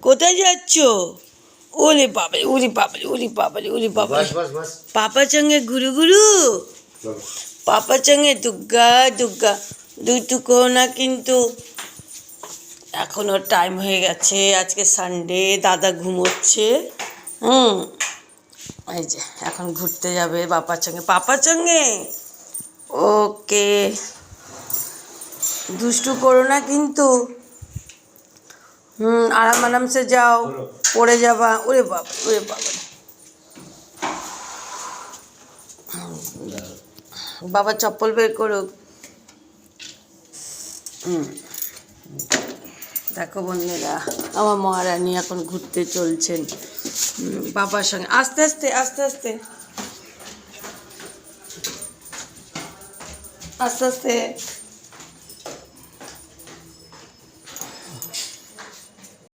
কোথায় যাচ্ছ? ওরে বাবারে, ওরে বাবারে, ওরে বাবারে, ওরে বাবারে। পাপার সঙ্গে ঘুরু ঘুরু, পাপার সঙ্গে দুগ্গা দুগ্গা। দুটু করো না কিন্তু, এখনো টাইম হয়ে গেছে। আজকে সানডে, দাদা ঘুমোচ্ছে। এই যে এখন ঘুরতে যাবে পাপার সঙ্গে, পাপার সঙ্গে। ওকে, দুষ্টু করো না কিন্তু। আরাম আরামসে যাও, পড়ে যাবা। ওরে বাবা, ওরে বাবা। বাবা চপ্পল বের করুক। দেখো বন্ধুরা, আমার মহারানী এখন ঘুরতে চলছেন বাবার সঙ্গে। আস্তে আস্তে আস্তে আস্তে আস্তে আস্তে।